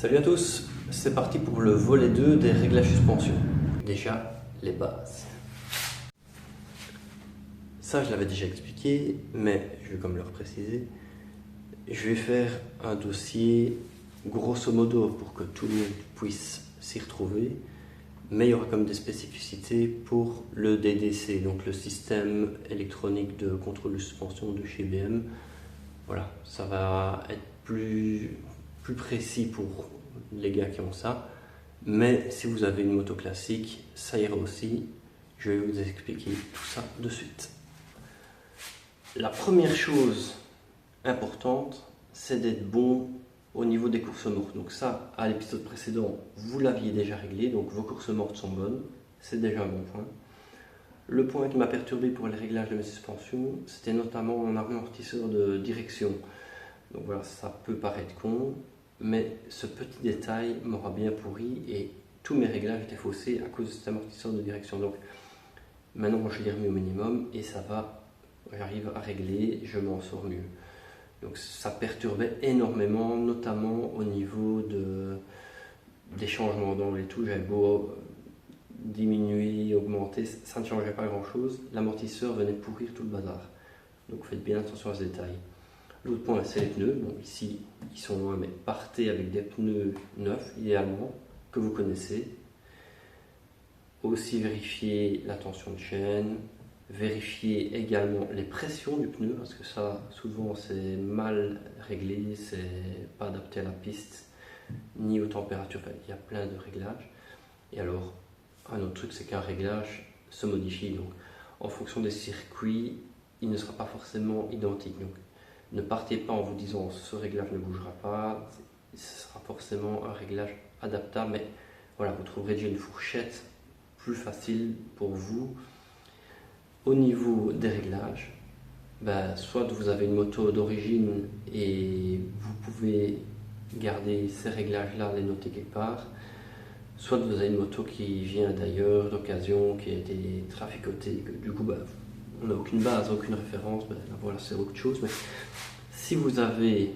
Salut à tous, c'est parti pour le volet 2 des réglages suspension. Déjà, les bases. Ça, je l'avais déjà expliqué, mais je vais quand même le repréciser. Je vais faire un dossier grosso modo pour que tout le monde puisse s'y retrouver, mais il y aura comme des spécificités pour le DDC, donc le système électronique de contrôle de suspension de chez IBM. Voilà, ça va être plus précis pour les gars qui ont ça, mais si vous avez une moto classique, ça ira aussi. Je vais vous expliquer tout ça de suite. La première chose importante, c'est d'être bon au niveau des courses mortes. Donc ça, à l'épisode précédent, vous l'aviez déjà réglé, donc vos courses mortes sont bonnes, c'est déjà un bon point. Le point qui m'a perturbé pour les réglages de mes suspensions, c'était notamment mon amortisseur de direction. Donc voilà, ça peut paraître con, mais ce petit détail m'aura bien pourri et tous mes réglages étaient faussés à cause de cet amortisseur de direction. Donc maintenant, je l'ai remis au minimum et ça va, j'arrive à régler, je m'en sors mieux. Donc ça perturbait énormément, notamment au niveau des changements d'angle et tout. J'avais beau diminuer, augmenter, ça ne changeait pas grand chose. L'amortisseur venait pourrir tout le bazar. Donc faites bien attention à ce détail. L'autre point, c'est les pneus. Bon, ici, ils sont loin, mais partez avec des pneus neufs, idéalement, que vous connaissez. Aussi, vérifiez la tension de chaîne. Vérifiez également les pressions du pneu, parce que ça, souvent, c'est mal réglé, c'est pas adapté à la piste, ni aux températures. Enfin, il y a plein de réglages. Et alors, un autre truc, c'est qu'un réglage se modifie. Donc, en fonction des circuits, il ne sera pas forcément identique. Donc, ne partez pas en vous disant ce réglage ne bougera pas, ce sera forcément un réglage adaptable, mais voilà, vous trouverez déjà une fourchette plus facile pour vous. Au niveau des réglages, soit vous avez une moto d'origine et vous pouvez garder ces réglages-là, les noter quelque part, soit vous avez une moto qui vient d'ailleurs, d'occasion, qui a été traficotée, que du coup on n'a aucune base, aucune référence, voilà, c'est autre chose. Mais si vous avez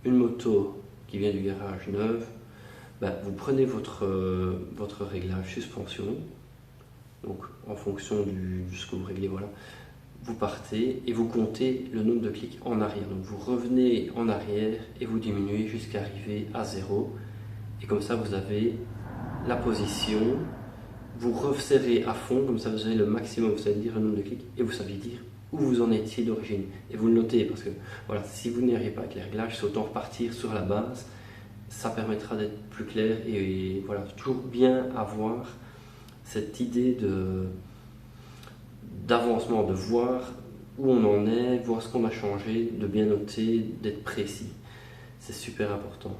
une moto qui vient du garage neuve, vous prenez votre réglage suspension, donc en fonction de ce que vous réglez, voilà, vous partez et vous comptez le nombre de clics en arrière. Donc vous revenez en arrière et vous diminuez jusqu'à arriver à 0. Et comme ça, vous avez la position, vous resserrez à fond, comme ça vous avez le maximum, vous savez dire le nombre de clics et vous savez dire où vous en étiez d'origine. Et vous le notez parce que voilà, si vous n'y arrivez pas avec les réglages, c'est autant repartir sur la base. Ça permettra d'être plus clair et voilà, toujours bien avoir cette idée d'avancement, de voir où on en est, voir ce qu'on a changé, de bien noter, d'être précis. C'est super important.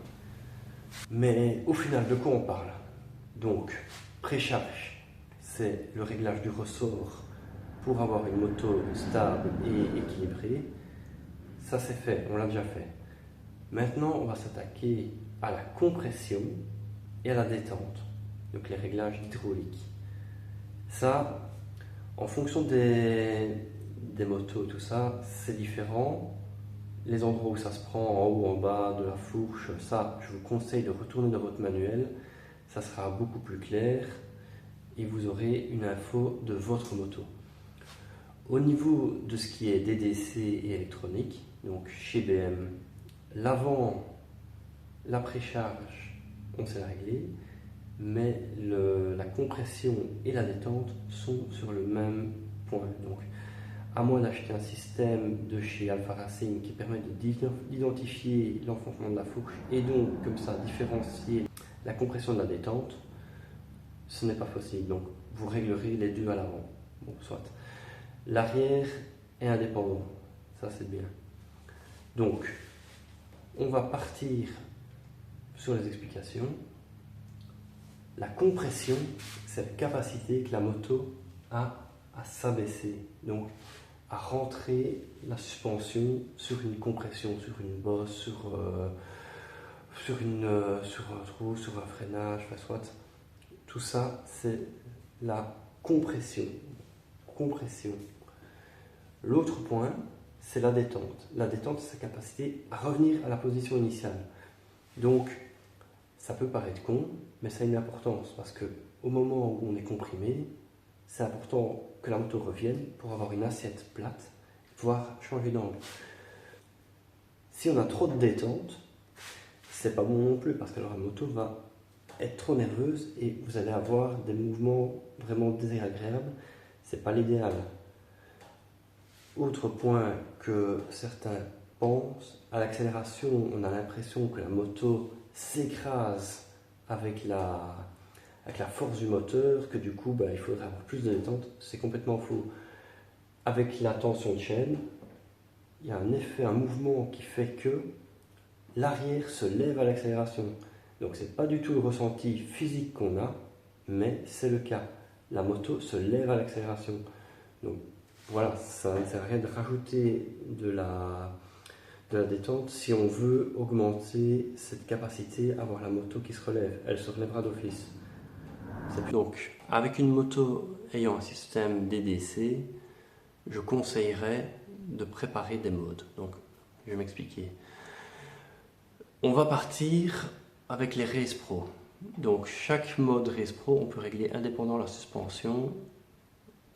Mais au final, de quoi on parle? Donc, précharge, c'est le réglage du ressort pour avoir une moto stable et équilibrée. Ça c'est fait, on l'a déjà fait. Maintenant, on va s'attaquer à la compression et à la détente, donc les réglages hydrauliques. Ça, en fonction des motos, tout ça, c'est différent. Les endroits où ça se prend, en haut, en bas, de la fourche, ça, je vous conseille de retourner dans votre manuel. Ça sera beaucoup plus clair et vous aurez une info de votre moto. Au niveau de ce qui est DDC et électronique, donc chez IBM, l'avant, la précharge, on sait la régler, mais la compression et la détente sont sur le même point. Donc, à moins d'acheter un système de chez Alpha Racing qui permet d'identifier l'enfoncement de la fourche et donc comme ça différencier la compression de la détente, ce n'est pas possible. Donc vous réglerez les deux à l'avant. Bon, soit. L'arrière est indépendant, ça c'est bien. Donc on va partir sur les explications. La compression, c'est la capacité que la moto a à s'abaisser, donc à rentrer la suspension sur une compression, sur une bosse, sur un trou, sur un freinage, soit. Tout ça, c'est la compression. L'autre point, c'est la détente. La détente, c'est sa capacité à revenir à la position initiale. Donc, Ça peut paraître con, mais ça a une importance parce que au moment où on est comprimé, c'est important que la moto revienne pour avoir une assiette plate, voire changer d'angle. Si on a trop de détente, c'est pas bon non plus parce que alors la moto va être trop nerveuse et vous allez avoir des mouvements vraiment désagréables. C'est pas l'idéal. Autre point que certains pensent, à l'accélération, on a l'impression que la moto s'écrase avec la force du moteur, que du coup il faudrait avoir plus de détente. C'est complètement faux. Avec la tension de chaîne, il y a un effet, un mouvement qui fait que l'arrière se lève à l'accélération. Donc c'est pas du tout le ressenti physique qu'on a, mais c'est le cas. La moto se lève à l'accélération. Donc voilà, ça ne sert à rien de rajouter de la détente si on veut augmenter cette capacité à avoir la moto qui se relève. Elle se relèvera d'office. Donc avec une moto ayant un système DDC, je conseillerais de préparer des modes. Donc je vais m'expliquer. On va partir avec les Race Pro. Donc chaque mode Race Pro, on peut régler indépendamment la suspension.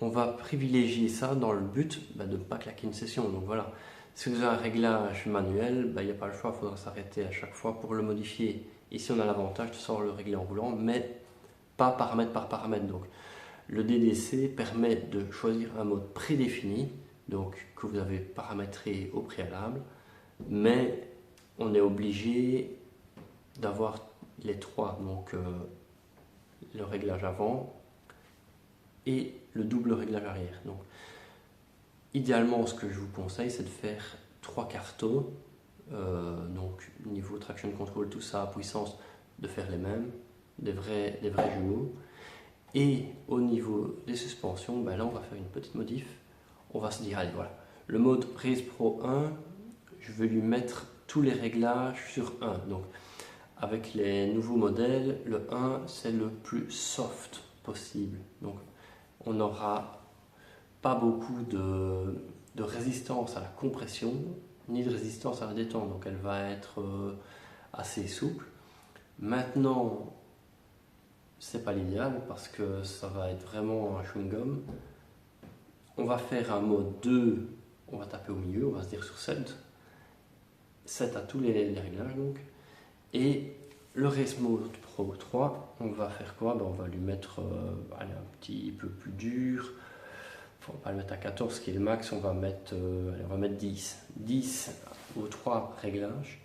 On va privilégier ça dans le but de ne pas claquer une session. Donc voilà, si vous avez un réglage manuel, il n'y a pas le choix, il faudra s'arrêter à chaque fois pour le modifier. Ici on a l'avantage de savoir le régler en roulant, mais pas paramètre par paramètre. Donc le DDC permet de choisir un mode prédéfini, donc que vous avez paramétré au préalable, mais on est obligé d'avoir les trois, donc le réglage avant et le double réglage arrière. Donc, idéalement, ce que je vous conseille, c'est de faire 3 cartos, donc niveau traction control, tout ça, puissance, de faire les mêmes, des vrais jumeaux. Et au niveau des suspensions, là on va faire une petite modif. On va se dire, allez voilà, le mode Race Pro 1, je vais lui mettre tous les réglages sur 1. Donc avec les nouveaux modèles, le 1 c'est le plus soft possible. Donc on n'aura pas beaucoup de résistance à la compression, ni de résistance à la détente. Donc elle va être assez souple. Maintenant, c'est pas l'idéal parce que ça va être vraiment un chewing-gum. On va faire un mode 2, on va taper au milieu, on va se dire sur 7. 7 à tous les réglages donc. Et le Race Mode Pro 3, on va faire quoi? On va lui mettre un petit peu plus dur. On va pas le mettre à 14 qui est le max, on va mettre 10. 10 aux 3 réglages.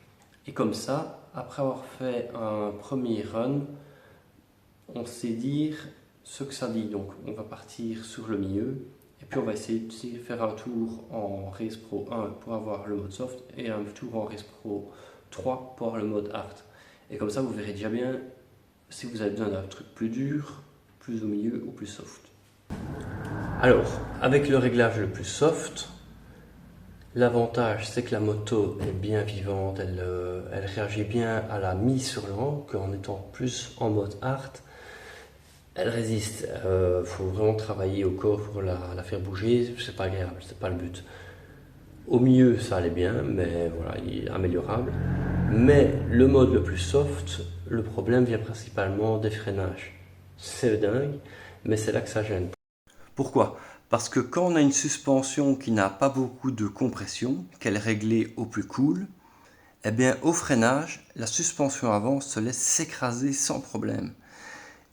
Et comme ça, après avoir fait un premier run, on sait dire ce que ça dit. Donc on va partir sur le milieu. Et puis on va essayer de faire un tour en Race Pro 1 pour avoir le mode soft et un tour en Race Pro 3 pour avoir le mode hard. Et comme ça vous verrez déjà bien si vous avez besoin d'un truc plus dur, plus au milieu ou plus soft. Alors, avec le réglage le plus soft, l'avantage c'est que la moto est bien vivante, elle réagit bien à la mise sur l'angle, qu'en étant plus en mode hard, elle résiste. Faut vraiment travailler au corps pour la faire bouger, c'est pas agréable, c'est pas le but. Au milieu ça allait bien, mais voilà, il est améliorable. Mais le mode le plus soft, le problème vient principalement des freinages. C'est dingue, mais c'est là que ça gêne. Pourquoi? Parce que quand on a une suspension qui n'a pas beaucoup de compression, qu'elle est réglée au plus cool, eh bien au freinage, la suspension avant se laisse s'écraser sans problème.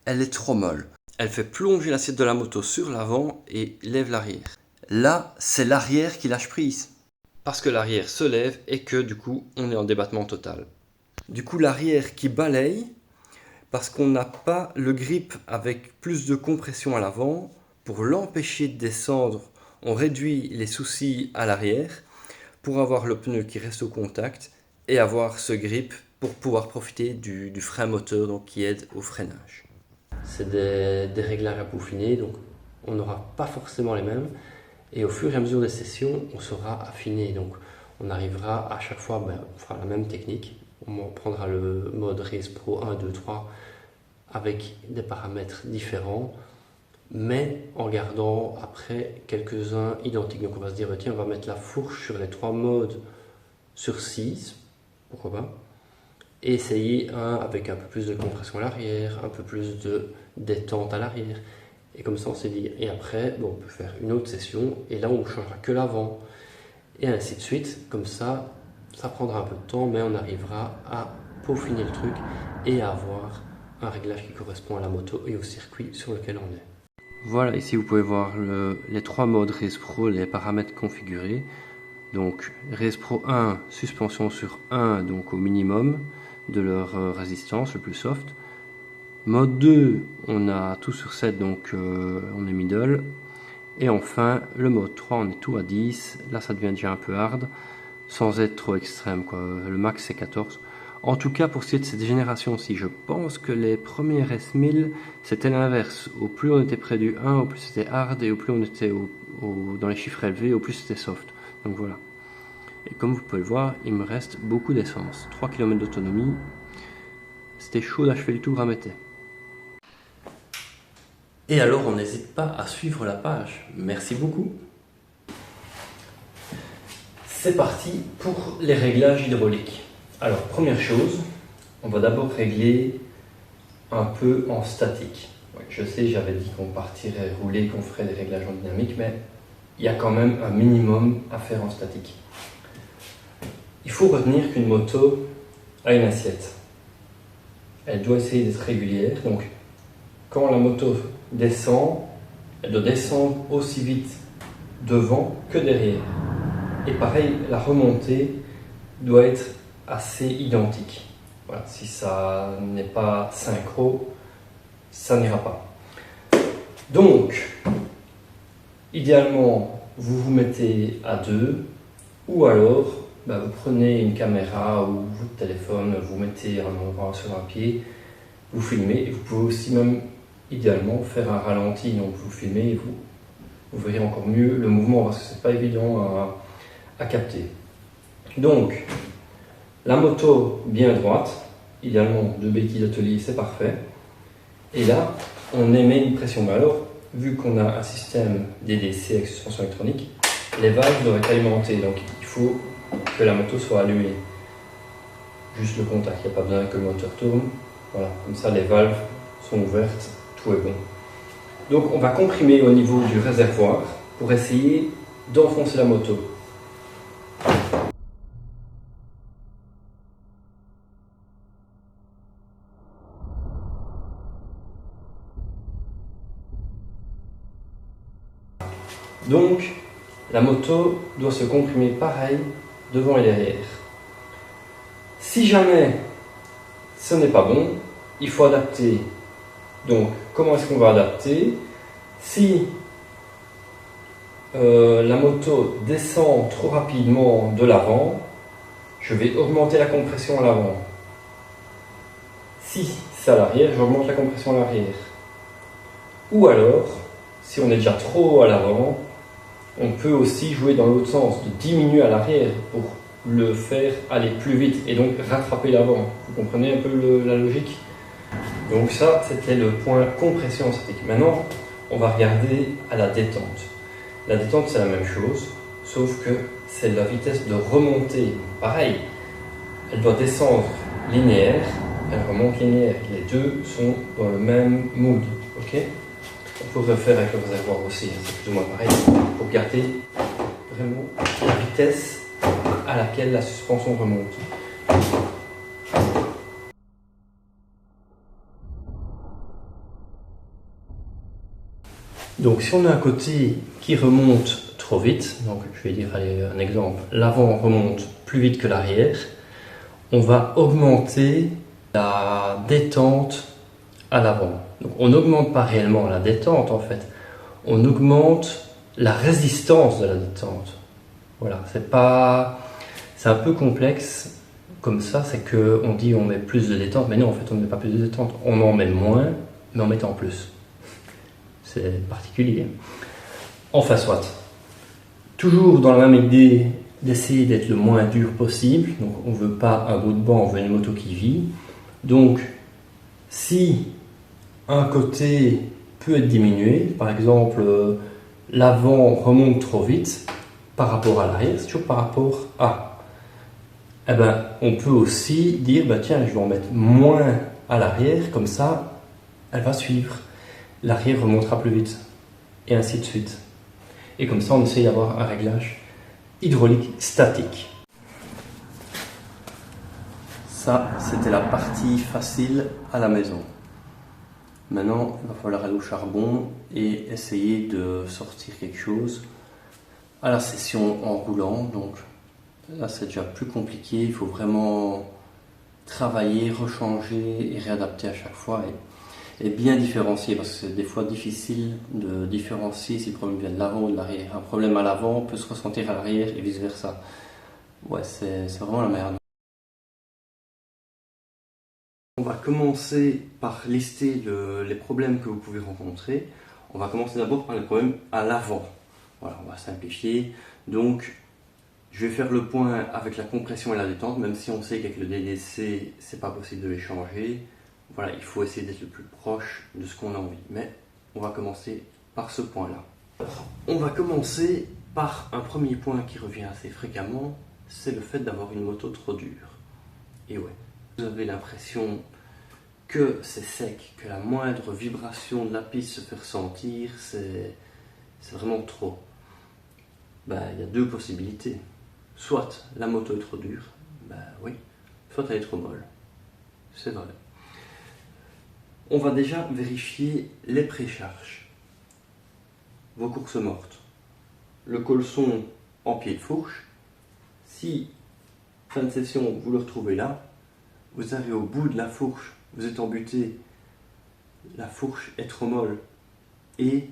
Elle est trop molle. Elle fait plonger l'assiette de la moto sur l'avant et lève l'arrière. Là, c'est l'arrière qui lâche prise. Parce que l'arrière se lève et que du coup, on est en débattement total. Du coup, l'arrière qui balaye, parce qu'on n'a pas le grip avec plus de compression à l'avant, pour l'empêcher de descendre, on réduit les soucis à l'arrière pour avoir le pneu qui reste au contact et avoir ce grip pour pouvoir profiter du frein moteur donc, qui aide au freinage. C'est des réglages à peaufiner, donc on n'aura pas forcément les mêmes. Et au fur et à mesure des sessions, on sera affiné. Donc on arrivera à chaque fois, on fera la même technique. On prendra le mode Race Pro 1, 2, 3 avec des paramètres différents, mais en gardant après quelques-uns identiques. Donc on va se dire, tiens, on va mettre la fourche sur les 3 modes sur 6, pourquoi pas. et essayer un avec un peu plus de compression à l'arrière, un peu plus de détente à l'arrière. Et comme ça on s'est dit, et après bon, on peut faire une autre session et là on ne changera que l'avant. Et ainsi de suite, comme ça prendra un peu de temps mais on arrivera à peaufiner le truc et à avoir un réglage qui correspond à la moto et au circuit sur lequel on est. Voilà, ici vous pouvez voir les 3 modes Race Pro, les paramètres configurés. Donc Race Pro 1, suspension sur 1, donc au minimum de leur résistance, le plus soft. Mode 2, on a tout sur 7, donc on est middle. Et enfin, le mode 3, on est tout à 10. Là, ça devient déjà un peu hard, sans être trop extrême, quoi. Le max, c'est 14. En tout cas, pour ce qui est de cette génération-ci, je pense que les premiers S1000, c'était l'inverse. Au plus on était près du 1, au plus c'était hard, et au plus on était dans les chiffres élevés, au plus c'était soft. Donc voilà. Et comme vous pouvez le voir, il me reste beaucoup d'essence. 3 km d'autonomie. C'était chaud d'achever le tour à Mété. Et alors, on n'hésite pas à suivre la page. Merci beaucoup. C'est parti pour les réglages hydrauliques. Alors, première chose, on va d'abord régler un peu en statique. Ouais, je sais, j'avais dit qu'on partirait rouler, qu'on ferait des réglages en dynamique, mais il y a quand même un minimum à faire en statique. Il faut retenir qu'une moto a une assiette. Elle doit essayer d'être régulière, donc quand la moto descend, elle doit descendre aussi vite devant que derrière. Et pareil, la remontée doit être assez identique. Voilà, si ça n'est pas synchro, ça n'ira pas. Donc, idéalement, vous vous mettez à 2, ou alors vous prenez une caméra ou votre téléphone, vous mettez un endroit sur un pied, vous filmez, et vous pouvez aussi même idéalement faire un ralenti, donc vous filmez et vous verrez encore mieux le mouvement parce que c'est pas évident à capter. Donc la moto bien droite, idéalement 2 béquilles d'atelier, c'est parfait. Et là on émet une pression. Alors vu qu'on a un système DDC avec suspension électronique, les valves doivent être alimentées, donc il faut que la moto soit allumée. Juste le contact, il n'y a pas besoin que le moteur tourne. Voilà, comme ça les valves sont ouvertes, tout est bon. Donc on va comprimer au niveau du réservoir pour essayer d'enfoncer la moto. Donc la moto doit se comprimer pareil devant et derrière. Si jamais ce n'est pas bon, il faut adapter. Donc, comment est-ce qu'on va adapter? Si la moto descend trop rapidement de l'avant, je vais augmenter la compression à l'avant. Si c'est à l'arrière, j'augmente la compression à l'arrière. Ou alors, si on est déjà trop à l'avant, on peut aussi jouer dans l'autre sens, de diminuer à l'arrière pour le faire aller plus vite et donc rattraper l'avant. Vous comprenez un peu la logique? Donc ça, c'était le point compression statique. Maintenant, on va regarder à la détente. La détente, c'est la même chose, sauf que c'est la vitesse de remontée. Pareil, elle doit descendre linéaire, elle remonte linéaire. Les deux sont dans le même mood. Ok? On peut refaire avec le réservoir aussi, c'est plus ou moins pareil, pour garder vraiment la vitesse à laquelle la suspension remonte. Donc si on a un côté qui remonte trop vite, donc je vais dire allez, un exemple, l'avant remonte plus vite que l'arrière, on va augmenter la détente à l'avant. Donc on n'augmente pas réellement la détente en fait, on augmente la résistance de la détente. Voilà, c'est un peu complexe comme ça, c'est qu'on dit on met plus de détente, mais non en fait on ne met pas plus de détente, on en met moins, mais en mettant plus. C'est particulier. Enfin soit. Toujours dans la même idée d'essayer d'être le moins dur possible, donc on ne veut pas un bout de banc, on veut une moto qui vit. Donc si un côté peut être diminué, par exemple l'avant remonte trop vite par rapport à l'arrière, c'est toujours par rapport à. Eh ben, on peut aussi dire, bah, tiens, je vais en mettre moins à l'arrière, comme ça, elle va suivre. L'arrière remontera plus vite, et ainsi de suite. Et comme ça, on essaye d'avoir un réglage hydraulique statique. Ça, c'était la partie facile à la maison. Maintenant, il va falloir aller au charbon et essayer de sortir quelque chose à la session en roulant. Donc là, c'est déjà plus compliqué. Il faut vraiment travailler, rechanger et réadapter à chaque fois et bien différencier parce que c'est des fois difficile de différencier si le problème vient de l'avant ou de l'arrière. Un problème à l'avant peut se ressentir à l'arrière et vice versa. Ouais, c'est vraiment la merde. On va commencer par lister les problèmes que vous pouvez rencontrer. On va commencer d'abord par les problèmes à l'avant. Voilà, on va simplifier. Donc, je vais faire le point avec la compression et la détente, même si on sait qu'avec le DDC, c'est pas possible de les changer. Voilà, il faut essayer d'être le plus proche de ce qu'on a envie. Mais on va commencer par ce point-là. On va commencer par un premier point qui revient assez fréquemment, c'est le fait d'avoir une moto trop dure. Et ouais, vous avez l'impression que c'est sec, que la moindre vibration de la piste se fait ressentir, c'est vraiment trop. Il y a deux possibilités. Soit la moto est trop dure, oui, soit elle est trop molle. C'est vrai. On va déjà vérifier les précharges. Vos courses mortes. Le colson en pied de fourche. Si, fin de session, vous le retrouvez là, vous arrivez au bout de la fourche, vous êtes embuté, la fourche est trop molle et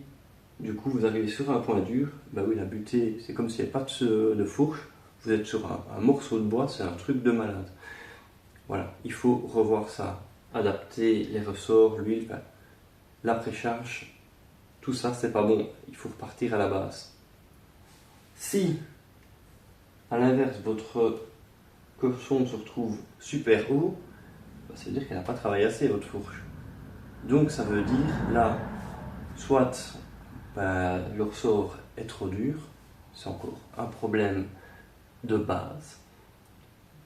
du coup vous arrivez sur un point dur, oui, la butée, c'est comme s'il n'y avait pas de fourche, vous êtes sur un morceau de bois, c'est un truc de malade. Voilà, il faut revoir ça, adapter les ressorts, l'huile, la précharge, tout ça c'est pas bon, il faut repartir à la base. Si, à l'inverse, votre colson se retrouve super haut, ça veut dire qu'elle n'a pas travaillé assez votre fourche. Donc ça veut dire, là, soit le ressort est trop dur, c'est encore un problème de base,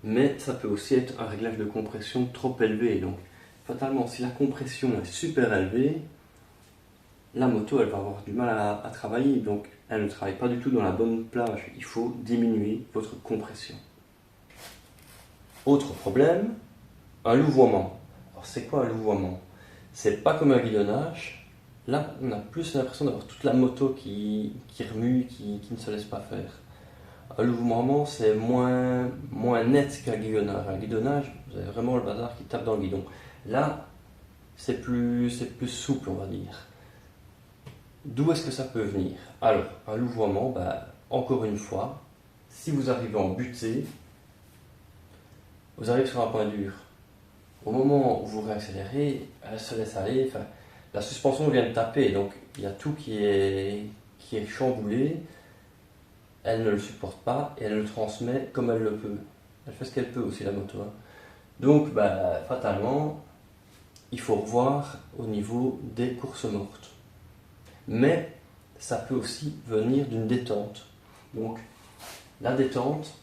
mais ça peut aussi être un réglage de compression trop élevé. Donc fatalement, si la compression est super élevée, la moto elle va avoir du mal à travailler, donc elle ne travaille pas du tout dans la bonne plage. Il faut diminuer votre compression. Autre problème, un louvoiement. Alors c'est quoi un louvoiement? C'est pas comme un guidonnage. Là, on a plus l'impression d'avoir toute la moto qui remue, qui ne se laisse pas faire. Un louvoiement, c'est moins net qu'un guidonnage. Un guidonnage, vous avez vraiment le bazar qui tape dans le guidon. Là, c'est plus souple, on va dire. D'où est-ce que ça peut venir? Alors, un louvoiement, encore une fois, si vous arrivez en butée, vous arrivez sur un point dur. Au moment où vous réaccélérez, elle se laisse aller, la suspension vient de taper, donc il y a tout qui est chamboulé, elle ne le supporte pas et elle le transmet comme elle le peut. Elle fait ce qu'elle peut aussi la moto. Donc fatalement, il faut revoir au niveau des courses mortes. Mais ça peut aussi venir d'une détente. Donc la détente,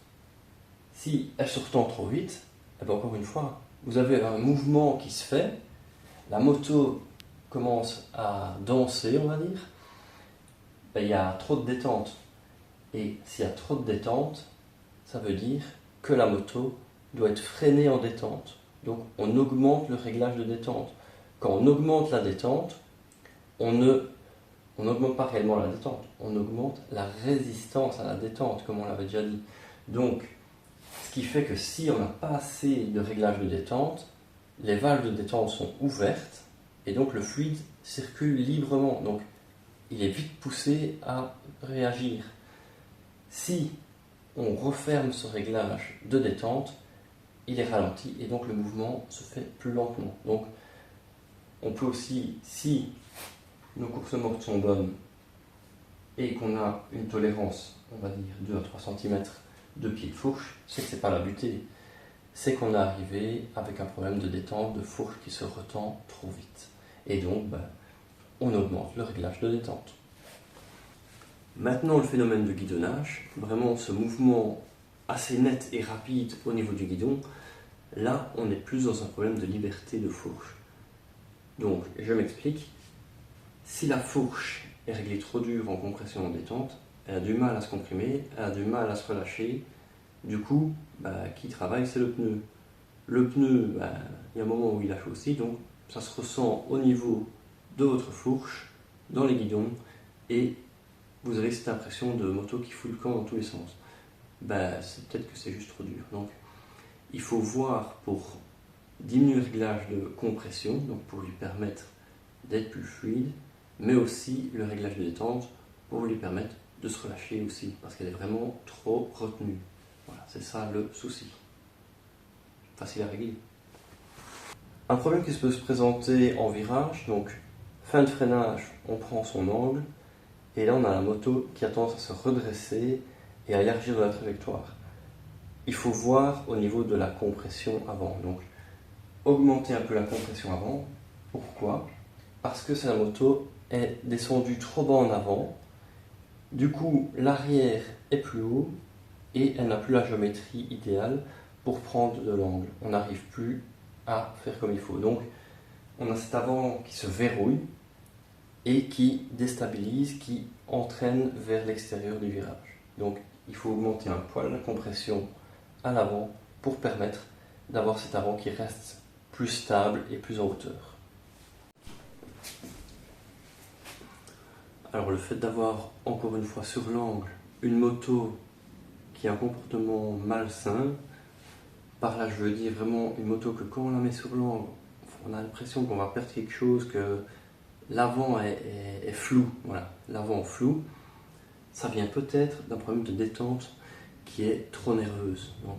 si elle se retend trop vite, encore une fois, vous avez un mouvement qui se fait, la moto commence à danser, on va dire, il y a trop de détente. Et s'il y a trop de détente, ça veut dire que la moto doit être freinée en détente. Donc on augmente le réglage de détente. Quand on augmente la détente, on n'augmente pas réellement la détente, on augmente la résistance à la détente, comme on l'avait déjà dit. Donc, ce qui fait que si on n'a pas assez de réglage de détente, les valves de détente sont ouvertes et donc le fluide circule librement. Donc, il est vite poussé à réagir. Si on referme ce réglage de détente, il est ralenti et donc le mouvement se fait plus lentement. Donc, on peut aussi, si nos courses mortes sont bonnes et qu'on a une tolérance, on va dire 2 à 3 cm de pied de fourche, c'est que ce n'est pas la butée, c'est qu'on est arrivé avec un problème de détente, de fourche qui se retend trop vite. Et donc, on augmente le réglage de détente. Maintenant, le phénomène de guidonnage, vraiment ce mouvement assez net et rapide au niveau du guidon, là on est plus dans un problème de liberté de fourche. Donc je m'explique, si la fourche est réglée trop dure en compression en détente, elle a du mal à se comprimer, elle a du mal à se relâcher, du coup, qui travaille c'est le pneu. Le pneu, il y a un moment où il lâche aussi, donc ça se ressent au niveau de votre fourche, dans les guidons, et vous avez cette impression de moto qui fout le camp dans tous les sens. C'est peut-être que c'est juste trop dur. Donc, il faut voir pour diminuer le réglage de compression, donc pour lui permettre d'être plus fluide, mais aussi le réglage de détente pour lui permettre de se relâcher aussi, parce qu'elle est vraiment trop retenue. Voilà, c'est ça le souci. Facile à régler. Un problème qui peut se présenter en virage, donc fin de freinage, on prend son angle, et là on a la moto qui a tendance à se redresser et à élargir de la trajectoire. Il faut voir au niveau de la compression avant, donc augmenter un peu la compression avant. Pourquoi? Parce que la moto est descendue trop bas en avant, du coup l'arrière est plus haut et elle n'a plus la géométrie idéale pour prendre de l'angle. On n'arrive plus à faire comme il faut. Donc on a cet avant qui se verrouille et qui déstabilise, qui entraîne vers l'extérieur du virage. Donc il faut augmenter un poil la compression à l'avant pour permettre d'avoir cet avant qui reste plus stable et plus en hauteur. Alors le fait d'avoir encore une fois sur l'angle une moto qui a un comportement malsain, par là je veux dire vraiment une moto que quand on la met sur l'angle, on a l'impression qu'on va perdre quelque chose, que l'avant est flou, voilà, l'avant flou, ça vient peut-être d'un problème de détente qui est trop nerveuse. Donc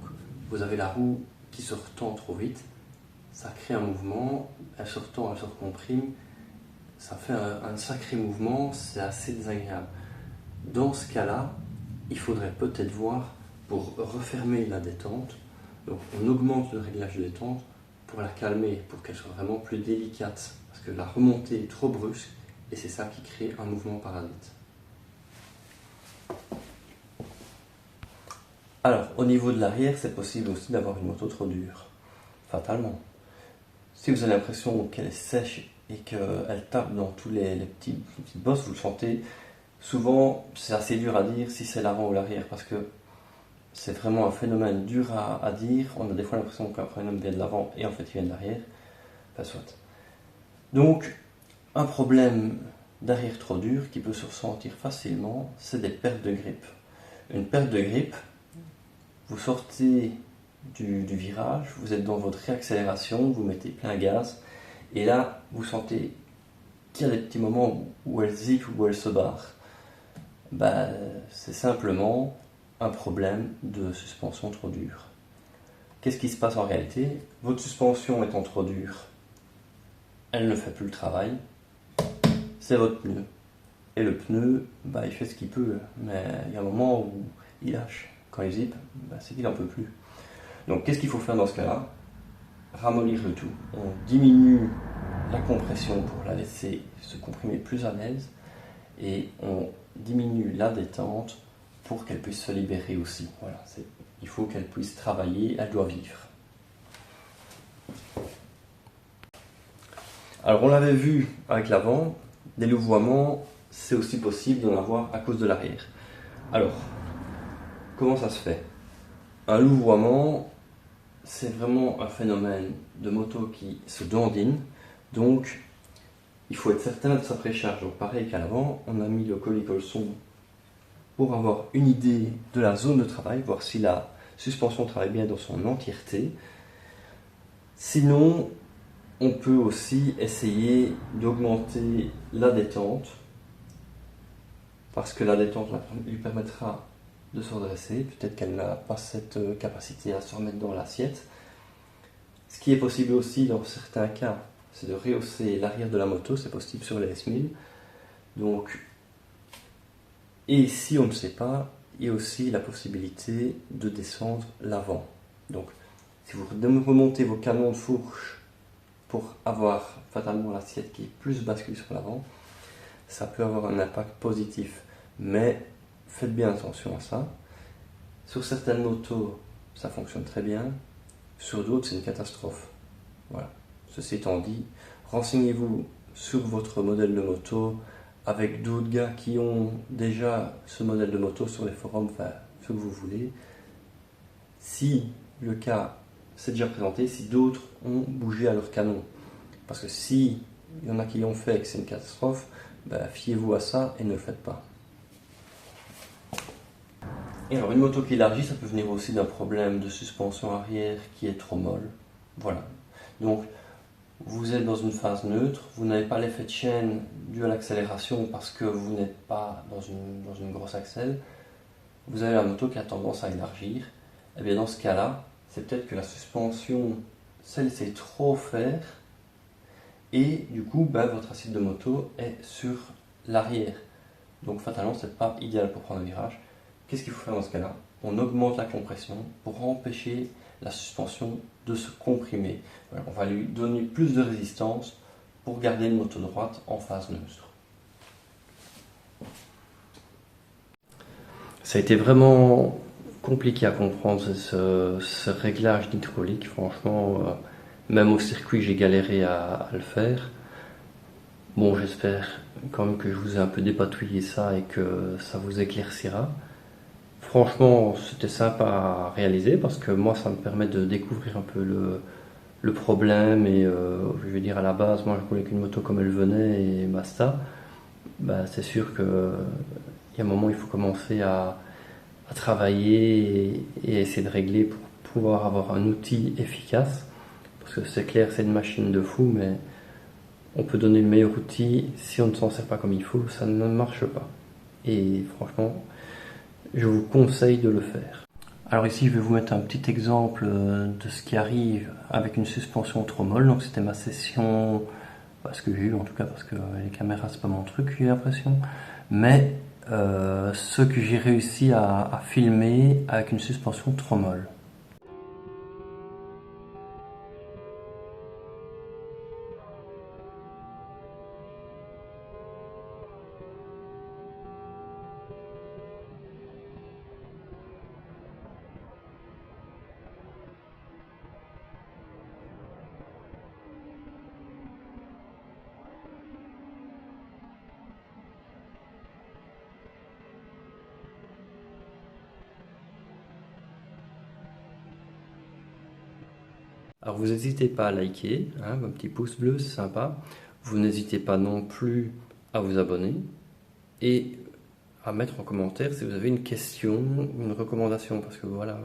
vous avez la roue qui se retend trop vite, ça crée un mouvement, elle se retend, elle se recomprime, ça fait un sacré mouvement, c'est assez désagréable. Dans ce cas-là, il faudrait peut-être voir pour refermer la détente, donc on augmente le réglage de détente pour la calmer, pour qu'elle soit vraiment plus délicate, parce que la remontée est trop brusque et c'est ça qui crée un mouvement parasite. Alors, au niveau de l'arrière, c'est possible aussi d'avoir une moto trop dure, fatalement. Si vous avez l'impression qu'elle est sèche et qu'elle tape dans tous les petits bosses, vous le sentez. Souvent, c'est assez dur à dire si c'est l'avant ou l'arrière, parce que c'est vraiment un phénomène dur à dire. On a des fois l'impression qu'un phénomène vient de l'avant et en fait il vient de l'arrière. Enfin, soit. Donc, un problème d'arrière trop dur qui peut se ressentir facilement, c'est des pertes de grippe. Une perte de grippe, vous sortez du virage, vous êtes dans votre réaccélération, vous mettez plein gaz, et là, vous sentez qu'il y a des petits moments où elle zippe ou où elle se barre. C'est simplement un problème de suspension trop dure. Qu'est-ce qui se passe en réalité? Votre suspension étant trop dure, elle ne fait plus le travail, c'est votre pneu. Et le pneu, il fait ce qu'il peut, mais il y a un moment où il lâche. Quand il zippe, c'est qu'il n'en peut plus. Donc qu'est-ce qu'il faut faire dans ce cas-là? Ramollir le tout. On diminue la compression pour la laisser se comprimer plus à l'aise et on diminue la détente pour qu'elle puisse se libérer aussi. Voilà, il faut qu'elle puisse travailler, elle doit vivre. Alors on l'avait vu avec l'avant, des louvoiements, c'est aussi possible d'en avoir à cause de l'arrière. Alors, comment ça se fait? Un louvoiement, c'est vraiment un phénomène de moto qui se dandine, donc il faut être certain de sa précharge. Donc pareil qu'à l'avant, on a mis le collet-colson pour avoir une idée de la zone de travail, voir si la suspension travaille bien dans son entièreté. Sinon, on peut aussi essayer d'augmenter la détente, parce que la détente lui permettra de se redresser. Peut-être qu'elle n'a pas cette capacité à se remettre dans l'assiette. Ce qui est possible aussi dans certains cas, c'est de rehausser l'arrière de la moto, c'est possible sur les S1000. Donc, et si on ne sait pas, il y a aussi la possibilité de descendre l'avant. Donc, si vous remontez vos canons de fourche pour avoir fatalement l'assiette qui est plus bascule sur l'avant, ça peut avoir un impact positif. Mais faites bien attention à ça. Sur certaines motos, ça fonctionne très bien. Sur d'autres, c'est une catastrophe. Voilà. Ceci étant dit, renseignez-vous sur votre modèle de moto avec d'autres gars qui ont déjà ce modèle de moto sur les forums, enfin, ce que vous voulez. Si le cas s'est déjà présenté, si d'autres ont bougé à leur canon. Parce que si il y en a qui l'ont fait et que c'est une catastrophe, ben, fiez-vous à ça et ne le faites pas. Et alors une moto qui élargit, ça peut venir aussi d'un problème de suspension arrière qui est trop molle. Voilà. Donc vous êtes dans une phase neutre, vous n'avez pas l'effet de chaîne dû à l'accélération parce que vous n'êtes pas dans une grosse accèle. Vous avez la moto qui a tendance à élargir. Et bien dans ce cas-là, c'est peut-être que la suspension s'est laissée trop faire et du coup ben, votre assise de moto est sur l'arrière. Donc fatalement, c'est pas idéal pour prendre un virage. Qu'est-ce qu'il faut faire dans ce cas-là? On augmente la compression pour empêcher la suspension de se comprimer. Voilà, on va lui donner plus de résistance pour garder une moto droite en phase neutre. Ça a été vraiment compliqué à comprendre ce réglage d'hydraulique. Franchement, même au circuit, j'ai galéré à le faire. Bon, j'espère quand même que je vous ai un peu dépatouillé ça et que ça vous éclaircira. Franchement, c'était sympa à réaliser parce que moi, ça me permet de découvrir un peu le problème et je veux dire à la base, moi je voulais qu'une moto comme elle venait et basta. Bah, c'est sûr qu'il y a un moment, il faut commencer à travailler et essayer de régler pour pouvoir avoir un outil efficace. Parce que c'est clair, c'est une machine de fou, mais on peut donner le meilleur outil, si on ne s'en sert pas comme il faut, ça ne marche pas. Et franchement, je vous conseille de le faire. Alors ici, je vais vous mettre un petit exemple de ce qui arrive avec une suspension trop molle. Donc c'était ma session, ce que j'ai eu en tout cas, parce que les caméras c'est pas mon truc, j'ai l'impression. Mais ce que j'ai réussi à filmer avec une suspension trop molle. Alors vous n'hésitez pas à liker, hein, un petit pouce bleu, c'est sympa. Vous n'hésitez pas non plus à vous abonner et à mettre en commentaire si vous avez une question, une recommandation, parce que voilà,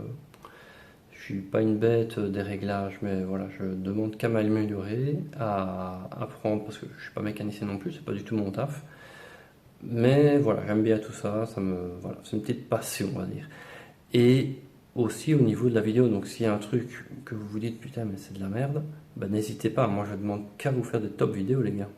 je suis pas une bête des réglages, mais voilà, je demande qu'à m'améliorer, à apprendre, parce que je suis pas mécanicien non plus, c'est pas du tout mon taf. Mais voilà, j'aime bien tout ça, voilà, c'est une petite passion, on va dire. Et aussi au niveau de la vidéo, donc s'il y a un truc que vous vous dites putain mais c'est de la merde, bah n'hésitez pas, moi je demande qu'à vous faire des top vidéos les gars.